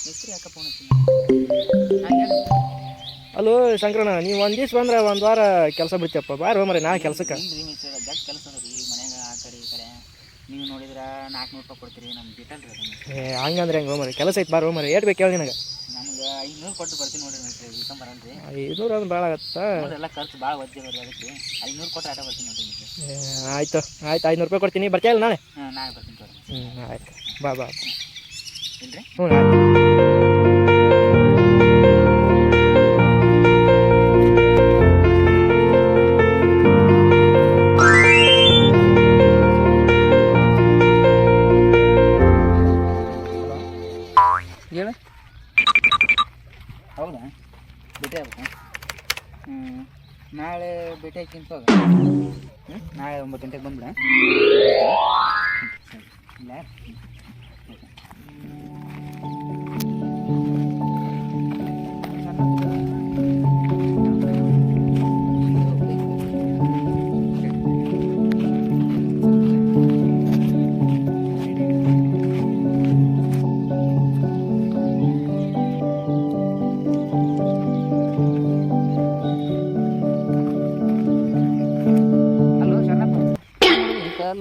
ಹೆಸ್ರು ಯಾಕೆ ಫೋನ್ ಹಚ್ಚಿಲ್ಲ? ಅಲ್ಲೋ ಶಂಕರಣ್ಣ, ನೀವು ಒಂದು ದಿವ್ಸ ಬಂದ್ರೆ ಒಂದು ವಾರ ಕೆಲಸ ಬಿಡ್ತೀಯಪ್ಪ. ಬಾರೋ ಮರೆ ನಾ ಕೆಲಸಕ್ಕೆ. ಇಲ್ರಿ ಮಿಸ್ ಜಗ್ ಕೆಲಸ ಅದ ರೀ ಮನ್ಯಾಗ ಆ ಕಡೆ ಈ ಕಡೆ. ನೀವು ನೋಡಿದ್ರೆ 400 ರೂಪಾಯಿ ಕೊಡ್ತೀರಿ, ನಮ್ಗೆ ಗಿಟ್ಟಲ್ರಿ ಅದು. ಹಂಗಂದ್ರೆ ಹೆಂಗೆ ಮರೆ, ಕೆಲಸ ಐತೆ ಬಾರೋ ಮರೆ. ಏಟ್ ಬೇಕು ಹೇಳಿ ನಿನಗೆ? ನಮ್ಗೆ 500 ಕೊಟ್ಟು ಬರ್ತೀನಿ ನೋಡಿರಿ ಮಿಸ್, ಇಳ್ಕೊಂಡ್ ಬರಲ್ರಿ. 500 ಅಂದ್ರೆ ಭಾಳ ಆಗತ್ತಾ? ಎಲ್ಲ ಖರ್ಚು ಭಾಳ ಒದ್ದಿರೋರಿ ಅದಕ್ಕೆ 500 ಕೊಟ್ಟು ಆಟ ಬರ್ತೀನಿ ನೋಡಿರಿ ಮಿಸ್. ಆಯ್ತು 500 ರೂಪಾಯಿ ಕೊಡ್ತೀನಿ. ಬರ್ತೀಯಲ್ಲ ನಾಳೆ? ನಾಳೆ ಬರ್ತೀನಿ ತೋರಿ. ಆಯ್ತು ಬಾ ಬಾ. ಇಲ್ರಿ ಆಯ್ತು. ಹೇಳ. ಹೌದಾ, ಭೇಟಿ ಆಗ್ಬೇಕು. ನಾಳೆ ಭೇಟಿ ಹಾಕಿಂತ ನಾಳೆ 9 ಗಂಟೆಗೆ ಬಂದ್ಬಿಡ. ಇಲ್ಲ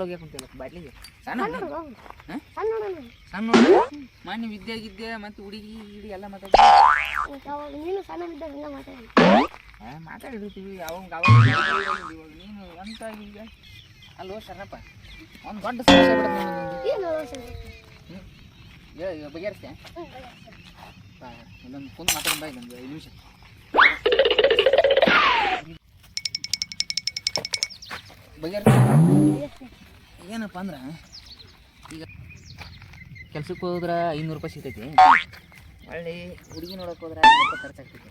ಹೋಗ್ಯಾಕ ಕುಂತಿಲ್ಲ ಬಾಟ್ಲಿಗೆ. ಸಣ್ಣ ಸಣ್ಣ ಮಣ್ಣು ವಿದ್ಯೆ ಗಿದ್ದೆ ಮತ್ತು ಹುಡುಗಿ ಗಿಡಿ ಎಲ್ಲ ಮಾತಾಡಿರ್ತೀವಿ. ಅವಾಗ ನೀನು ಎಂತ ಈಗ. ಅಲ್ಲೋ ಶರಣಪ್ಪ, ಒಂದು ದೊಡ್ಡ ಸಮಸ್ಯೆ ಬಿಡ ಬಗೆಹರಿಸ್ತೆ. ಇಲ್ಲೊಂದು ಫೋನ್ ಮಾತಾಡೋಣ ಬಾ, ಇಲ್ಲೊಂದು 5 ನಿಮಿಷ. ಬಗೆಹರಿಸ್ತೆ. ಏನಪ್ಪ ಅಂದ್ರೆ ಈಗ ಕೆಲ್ಸಕ್ಕೆ ಹೋದ್ರೆ 500 ರೂಪಾಯಿ ಸಿಗ್ತೈತಿ. ಒಳ್ಳೆ ಹುಡುಗಿ ನೋಡಕ್ಕೆ ಹೋದ್ರೆ 500 ರೂಪಾಯಿ ಖರ್ಚಾಗ್ತೈತಿ.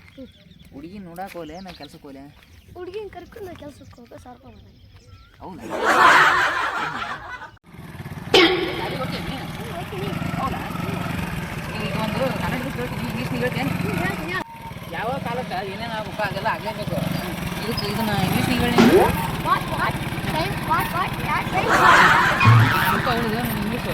ಹುಡುಗಿ ನೋಡಕ್ಕೆ ಹೋಗ್ಲೆ ನಾನು ಕೆಲ್ಸಕ್ಕೆ ಹೋಗ್ಲೆ? ಹುಡುಗಿನ ಕರ್ಕೊಂಡು ನಾ ಕೆಲ್ಸಕ್ಕೆ ಹೋಗೋ 1000 ರೂಪಾಯಿ ಬರೋದು. ಹೌದಾ? ಈಗ ಒಂದು ಕನ್ನಡ ಹೇಳ್ತೀನಿ, ಇಂಗ್ಲೀಷ್ನಾಗ ಹೇಳ್ತೇನೆ. ಯಾವ ಕಾಲಕ್ಕೆ ಏನೇನು ಆಗ್ಬೇಕು ಅದೆಲ್ಲ ಆಗಲೇಬೇಕು. ಇದನ್ನ ಇಂಗ್ಲೀಷ್ನಾಗ ಹೇಳಿ. ಇಂಗ್ಲೀಷು